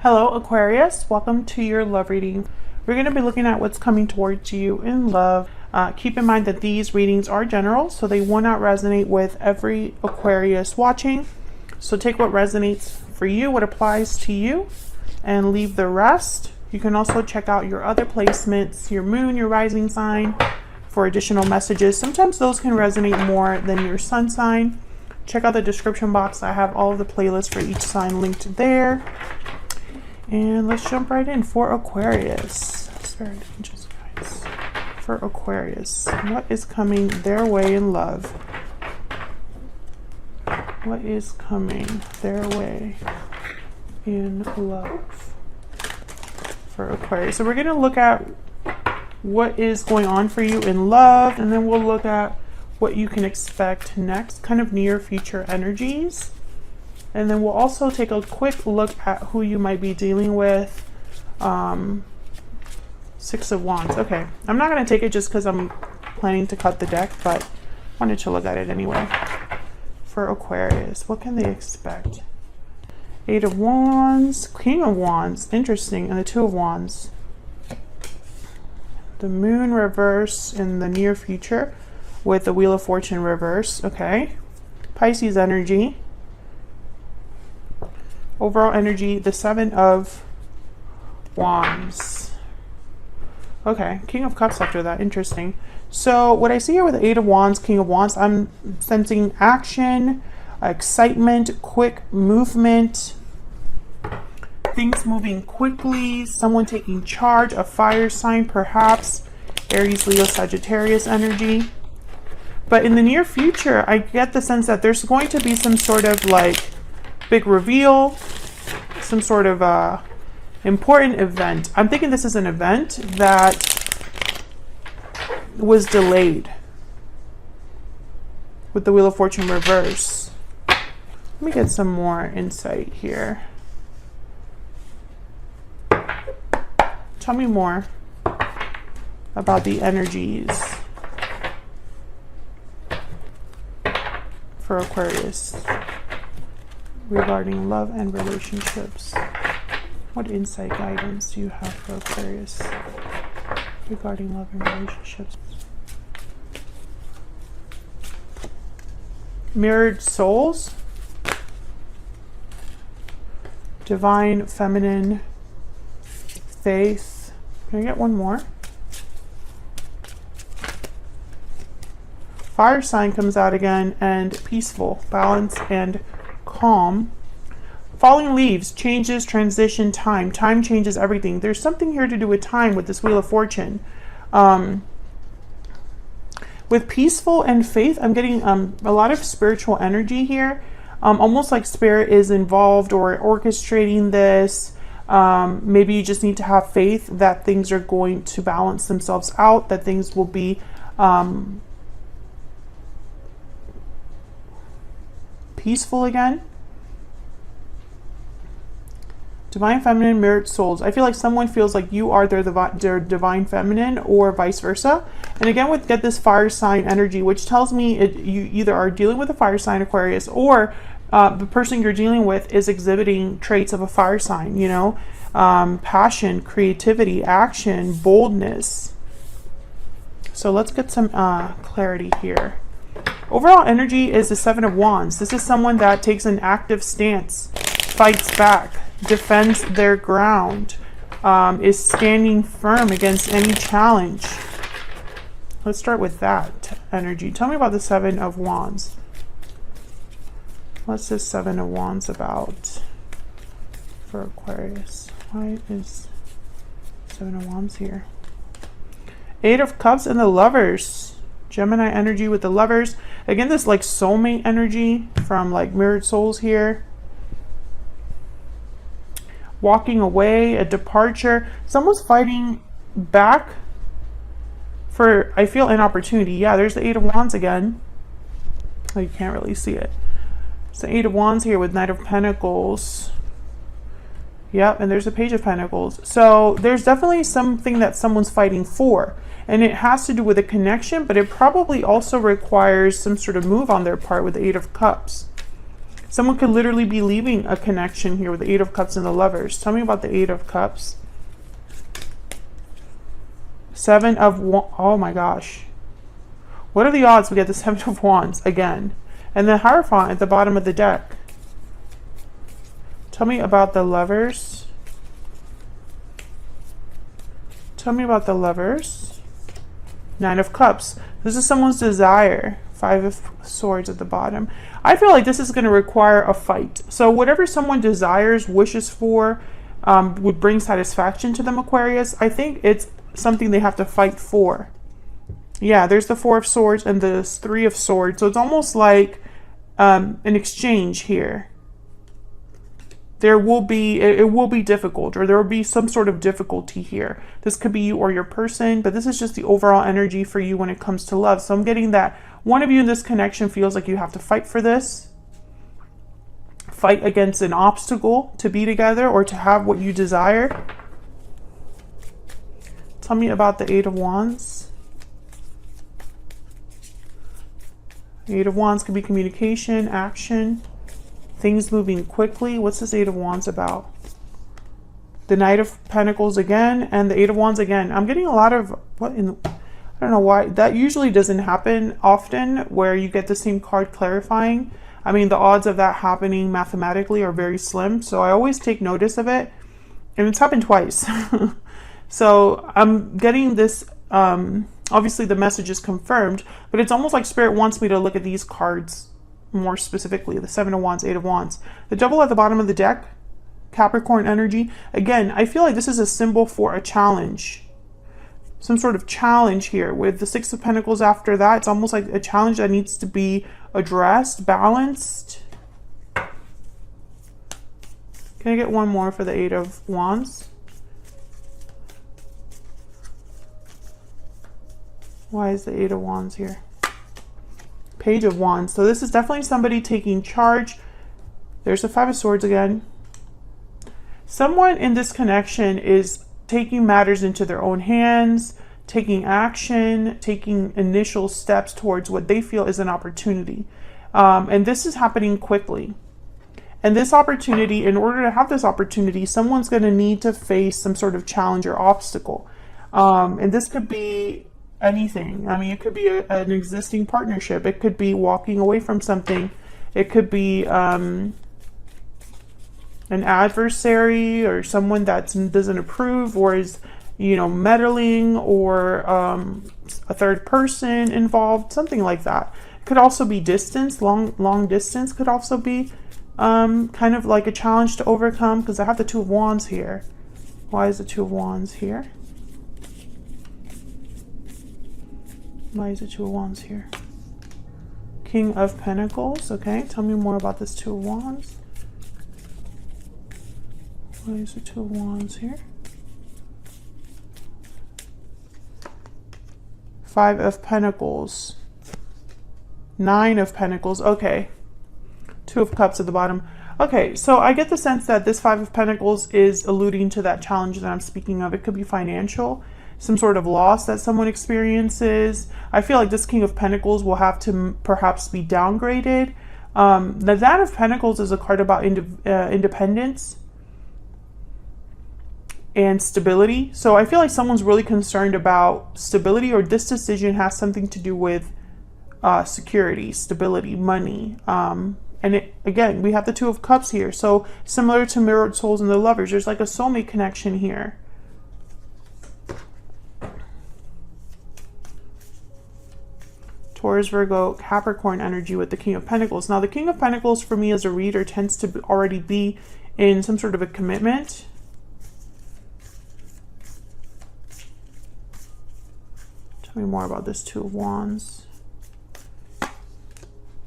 Hello Aquarius, welcome to your love reading. We're going to be looking at what's coming towards you in love. Keep in mind that these readings are general, so they will not resonate with every Aquarius watching. So take what resonates for you, what applies to you, and leave the rest. You can also check out your other placements, your moon, your rising sign, for additional messages. Sometimes those can resonate more than your sun sign. Check out the description box. I have all of the playlists for each sign linked there. And let's jump right in for Aquarius. Spirit angels, guys. For Aquarius, what is coming their way in love? What is coming their way in love for Aquarius? So we're going to look at what is going on for you in love, and then we'll look at what you can expect next, kind of near future energies. And then we'll also take a quick look at who you might be dealing with. Six of Wands. Okay, I'm not going to take it just because I'm planning to cut the deck, but wanted to look at it anyway. For Aquarius, what can they expect? Eight of Wands, King of Wands, interesting, and the Two of Wands. The Moon reverse in the near future with the Wheel of Fortune reverse. Okay, Pisces energy. Overall energy, the Seven of Wands. Okay, King of Cups after that. Interesting. So what I see here with the Eight of Wands, King of Wands, I'm sensing action, excitement, quick movement, things moving quickly, someone taking charge, a fire sign perhaps, Aries, Leo, Sagittarius energy. But in the near future, I get the sense that there's going to be some sort of like big reveal, some sort of important event. I'm thinking this is an event that was delayed with the Wheel of Fortune reverse. Let me get some more insight here. Tell me more about the energies for Aquarius regarding love and relationships. What insight guidance do you have for Aquarius regarding love and relationships? Mirrored souls, divine feminine, faith. Can I get one more? Fire sign comes out again, and peaceful, balance, and calm. Falling leaves, changes, transition, time. Time changes everything. There's something here to do with time with this Wheel of Fortune. With peaceful and faith, I'm getting a lot of spiritual energy here. Almost like spirit is involved or orchestrating this. Maybe you just need to have faith that things are going to balance themselves out, that things will be peaceful again. Divine feminine, mirrored souls. I feel like someone feels like you are their divine feminine, or vice versa. And again, with get this fire sign energy, which tells me you either are dealing with a fire sign, Aquarius, or the person you're dealing with is exhibiting traits of a fire sign, you know, passion, creativity, action, boldness. So let's get some clarity here. Overall energy is the Seven of Wands. This is someone that takes an active stance, fights back, defends their ground, is standing firm against any challenge. Let's start with that energy. Tell me about the Seven of Wands. What's this Seven of Wands about for Aquarius? Why is Seven of Wands here? Eight of Cups and the Lovers. Gemini energy with the Lovers. Again, this like soulmate energy from like mirrored souls here. Walking away, a departure. Someone's fighting back for, I feel, an opportunity. Yeah, there's the Eight of Wands again. Oh, you can't really see it. It's the Eight of Wands here with Knight of Pentacles. Yep, and there's a Page of Pentacles. So there's definitely something that someone's fighting for. And it has to do with a connection, but it probably also requires some sort of move on their part with the Eight of Cups. Someone could literally be leaving a connection here with the Eight of Cups and the Lovers. Tell me about the Eight of Cups. Seven of Wands. Oh my gosh. What are the odds we get the Seven of Wands again? And the Hierophant at the bottom of the deck. Tell me about the Lovers. Tell me about the Lovers. Nine of Cups. This is someone's desire. Five of Swords at the bottom. I feel like this is going to require a fight. So whatever someone desires, wishes for, would bring satisfaction to them, Aquarius. I think it's something they have to fight for. Yeah, there's the Four of Swords and the Three of Swords. So it's almost like an exchange here. It will be difficult, or there will be some sort of difficulty here. This could be you or your person, but this is just the overall energy for you when it comes to love. So I'm getting that one of you in this connection feels like you have to fight for this. Fight against an obstacle to be together or to have what you desire. Tell me about the Eight of Wands. The Eight of Wands could be communication, action, things moving quickly. What's this Eight of Wands about? The Knight of Pentacles again, and the Eight of Wands again. I'm getting a lot of, I don't know why. That usually doesn't happen often, where you get the same card clarifying. I mean, the odds of that happening mathematically are very slim. So I always take notice of it. And it's happened twice. So I'm getting this, obviously the message is confirmed, but it's almost like Spirit wants me to look at these cards more specifically. The Seven of Wands, Eight of Wands. The Devil at the bottom of the deck, Capricorn energy. Again, I feel like this is a symbol for a challenge. Some sort of challenge here. With the Six of Pentacles after that, it's almost like a challenge that needs to be addressed, balanced. Can I get one more for the Eight of Wands? Why is the Eight of Wands here? Page of Wands. So this is definitely somebody taking charge. There's the Five of Swords again. Someone in this connection is taking matters into their own hands, taking action, taking initial steps towards what they feel is an opportunity. And this is happening quickly. And this opportunity, in order to have this opportunity, someone's going to need to face some sort of challenge or obstacle. And this could be anything. I mean, it could be an existing partnership. It could be walking away from something. It could be an adversary or someone that doesn't approve or is, you know, meddling, or a third person involved, something like that. It could also be distance, long distance could also be kind of like a challenge to overcome, because I have the Two of Wands here. Why is the Two of Wands here? Why is the Two of Wands here? King of Pentacles. Okay, tell me more about this Two of Wands. Why is the Two of Wands here? Five of Pentacles. Nine of Pentacles. Okay. Two of Cups at the bottom. Okay, so I get the sense that this Five of Pentacles is alluding to that challenge that I'm speaking of. It could be financial, some sort of loss that someone experiences. I feel like this King of Pentacles will have to perhaps be downgraded. The Nine of Pentacles is a card about independence and stability. So I feel like someone's really concerned about stability, or this decision has something to do with security, stability, money. And again, we have the Two of Cups here. So similar to Mirrored Souls and the Lovers, there's like a soulmate connection here. Taurus, Virgo, Capricorn energy with the King of Pentacles. Now the King of Pentacles for me as a reader tends to already be in some sort of a commitment. Tell me more about this Two of Wands.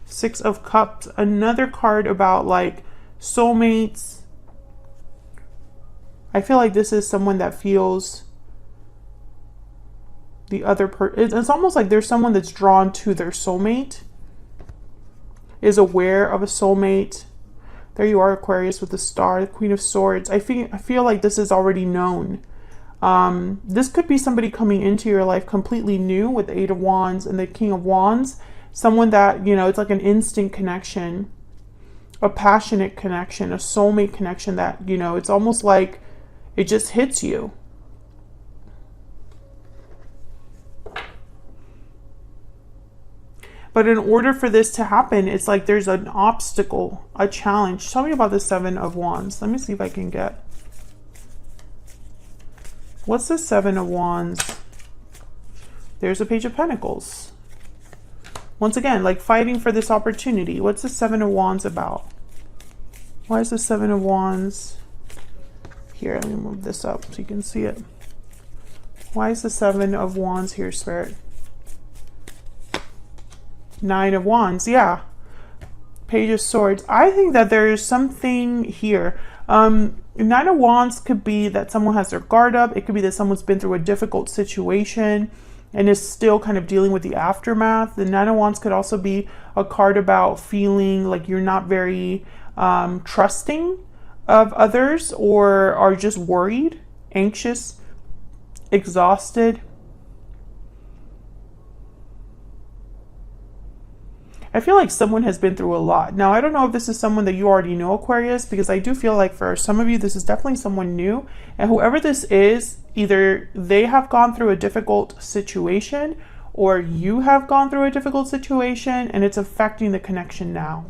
Six of Cups, another card about like soulmates. I feel like this is someone that feels the other person. It's almost like there's someone that's drawn to their soulmate, is aware of a soulmate. There you are, Aquarius, with the Star, the Queen of Swords. I feel like this is already known. This could be somebody coming into your life completely new with the Eight of Wands and the King of Wands. Someone that, you know, it's like an instant connection. a passionate connection, a soulmate connection that, you know, it's almost like it just hits you. But in order for this to happen, it's like there's an obstacle, a challenge. Tell me about the Seven of Wands. Let me see if I can get. What's the Seven of Wands? There's a Page of Pentacles. Once again, like fighting for this opportunity. What's the Seven of Wands about? Why is the Seven of Wands? Here, let me move this up so you can see it. Why is the Seven of Wands here, Spirit? Nine of Wands, yeah. Page of Swords. I think that there is something here. Nine of Wands could be that someone has their guard up. It could be that someone's been through a difficult situation and is still kind of dealing with the aftermath. The Nine of Wands could also be a card about feeling like you're not very trusting of others, or are just worried, anxious, exhausted. I feel like someone has been through a lot. Now, I don't know if this is someone that you already know, Aquarius, because I do feel like for some of you, this is definitely someone new. And whoever this is, either they have gone through a difficult situation or you have gone through a difficult situation and it's affecting the connection now.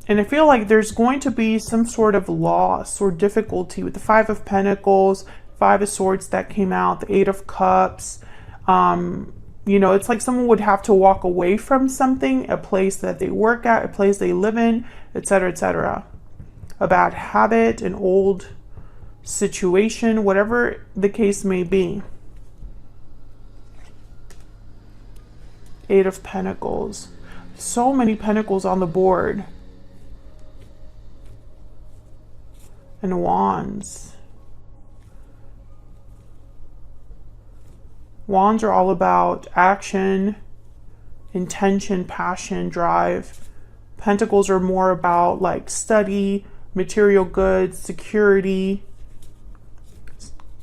And I feel like there's going to be some sort of loss or difficulty with the Five of Pentacles, Five of Swords that came out, the Eight of Cups. You know, it's like someone would have to walk away from something, a place that they work at, a place they live in, etc., etc. A bad habit, an old situation, whatever the case may be. Eight of Pentacles. So many pentacles on the board. And Wands. Wands are all about action, intention, passion, drive. Pentacles are more about like study, material goods, security,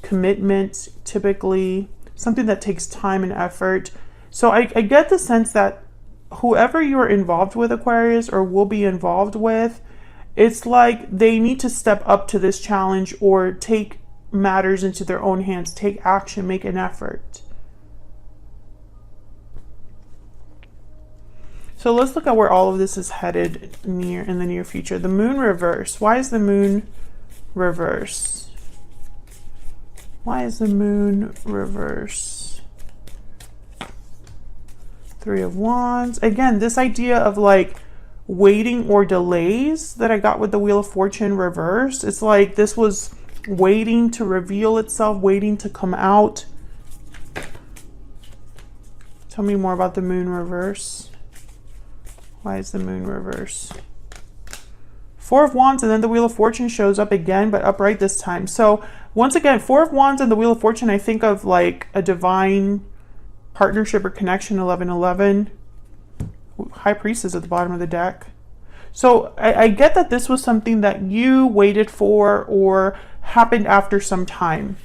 commitment, typically something that takes time and effort. So I get the sense that whoever you're involved with, Aquarius, or will be involved with, it's like they need to step up to this challenge or take matters into their own hands, take action, make an effort. So let's look at where all of this is headed in the near future. The Moon reverse. Why is the Moon reverse? Why is the Moon reverse? Three of Wands. Again, this idea of like waiting or delays that I got with the Wheel of Fortune reversed. It's like this was waiting to reveal itself, waiting to come out. Tell me more about the Moon reverse. Why is the Moon reverse? Four of Wands, and then the Wheel of Fortune shows up again, but upright this time. So once again, Four of Wands and the Wheel of Fortune, I think of like a divine partnership or connection, 1111. High Priestess at the bottom of the deck. So I get that this was something that you waited for or happened after some time.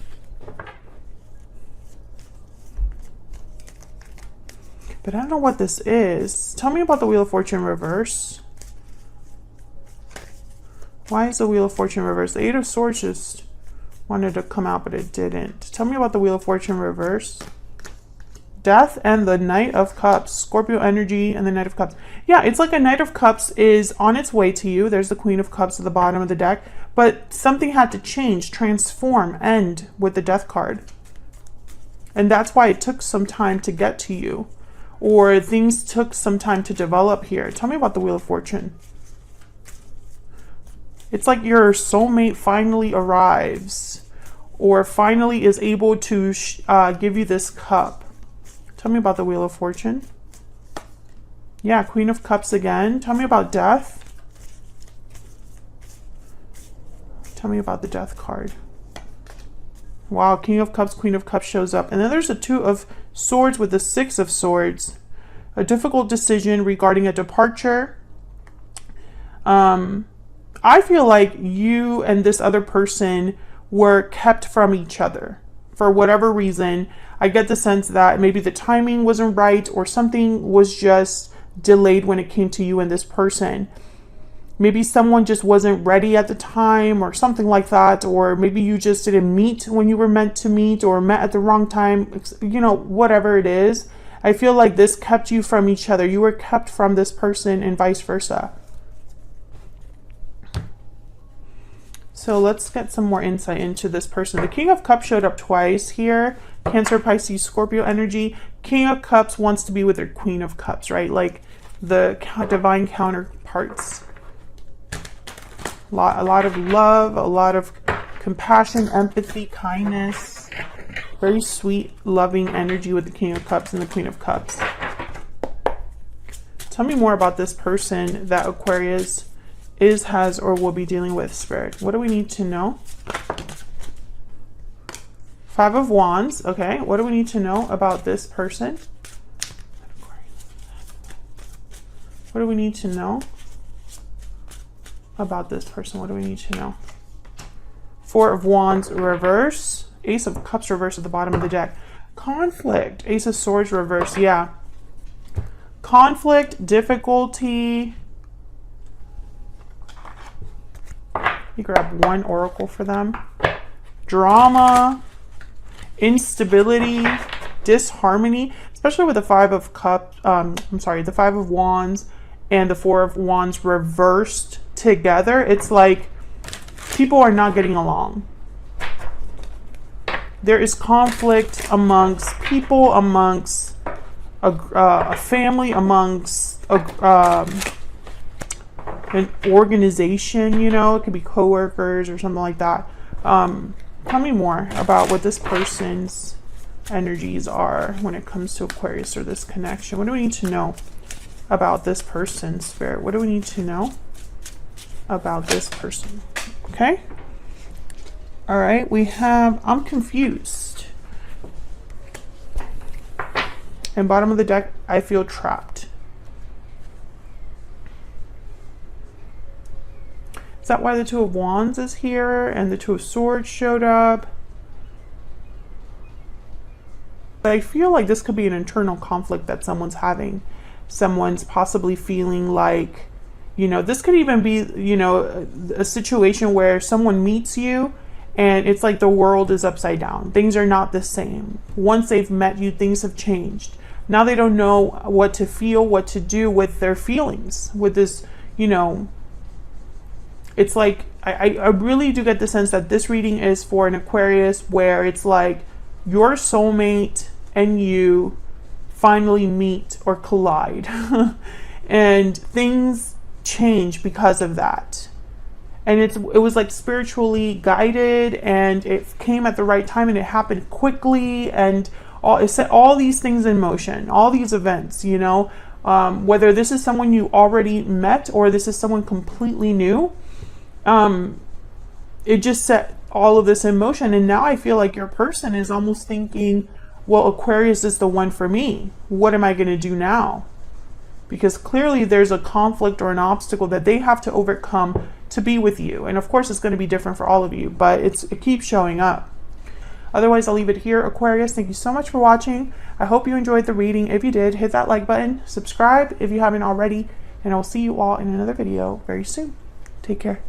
But I don't know what this is. Tell me about the Wheel of Fortune reverse. Why is the Wheel of Fortune reverse? The Eight of Swords just wanted to come out, but it didn't. Tell me about the Wheel of Fortune reverse. Death and the Knight of Cups. Scorpio energy and the Knight of Cups. Yeah, it's like a Knight of Cups is on its way to you. There's the Queen of Cups at the bottom of the deck. But something had to change, transform, end with the Death card. And that's why it took some time to get to you. Or things took some time to develop here. Tell me about the Wheel of Fortune. It's like your soulmate finally arrives. Or finally is able to give you this cup. Tell me about the Wheel of Fortune. Yeah, Queen of Cups again. Tell me about death. Tell me about the Death card. Wow, King of Cups, Queen of Cups shows up. And then there's a Two of Swords with the Six of Swords. A difficult decision regarding a departure. I feel like you and this other person were kept from each other for whatever reason. I get the sense that maybe the timing wasn't right or something was just delayed when it came to you and this person. Maybe someone just wasn't ready at the time or something like that, or maybe you just didn't meet when you were meant to meet, or met at the wrong time, you know, whatever it is. I feel like this kept you from each other. You were kept from this person and vice versa. So let's get some more insight into this person. The King of Cups showed up twice here. Cancer, Pisces, Scorpio energy. King of Cups wants to be with their Queen of Cups, right? Like the divine counterparts. A lot of love, a lot of compassion, empathy, kindness. Very sweet, loving energy with the King of Cups and the Queen of Cups. Tell me more about this person that Aquarius is, has, or will be dealing with, Spirit. What do we need to know? Five of Wands. Okay, what do we need to know about this person? What do we need to know about this person? What do we need to know? Four of Wands reverse. Ace of Cups reverse at the bottom of the deck. Conflict. Ace of Swords reverse. Yeah. Conflict, difficulty. You grab one oracle for them. Drama, instability, disharmony, especially with the Five of Cups, the Five of Wands and the Four of Wands reversed together. It's like people are not getting along. There is conflict amongst people, amongst a family, amongst an organization, you know, it could be coworkers or something like that. Tell me more about what this person's energies are when it comes to Aquarius or this connection. What do we need to know about this person, Spirit? What do we need to know about this person? Okay. All right. We have, I'm confused. And bottom of the deck, I feel trapped. Is that why the Two of Wands is here and the Two of Swords showed up? But I feel like this could be an internal conflict that someone's having. Someone's possibly feeling like, you know, this could even be, you know, a situation where someone meets you and it's like the world is upside down. Things are not the same. Once they've met you, things have changed. Now they don't know what to feel, what to do with their feelings, with this, you know. It's like, I really do get the sense that this reading is for an Aquarius where it's like your soulmate and you finally meet or collide. And things change because of that. And it was like spiritually guided, and it came at the right time, and it happened quickly, and it set all these things in motion, all these events, you know, whether this is someone you already met or this is someone completely new. It just set all of this in motion. And now I feel like your person is almost thinking, well, Aquarius is the one for me. What am I going to do now? Because clearly there's a conflict or an obstacle that they have to overcome to be with you. And of course, it's going to be different for all of you, but it keeps showing up. Otherwise, I'll leave it here, Aquarius. Thank you so much for watching. I hope you enjoyed the reading. If you did, hit that like button, subscribe if you haven't already, and I'll see you all in another video very soon. Take care.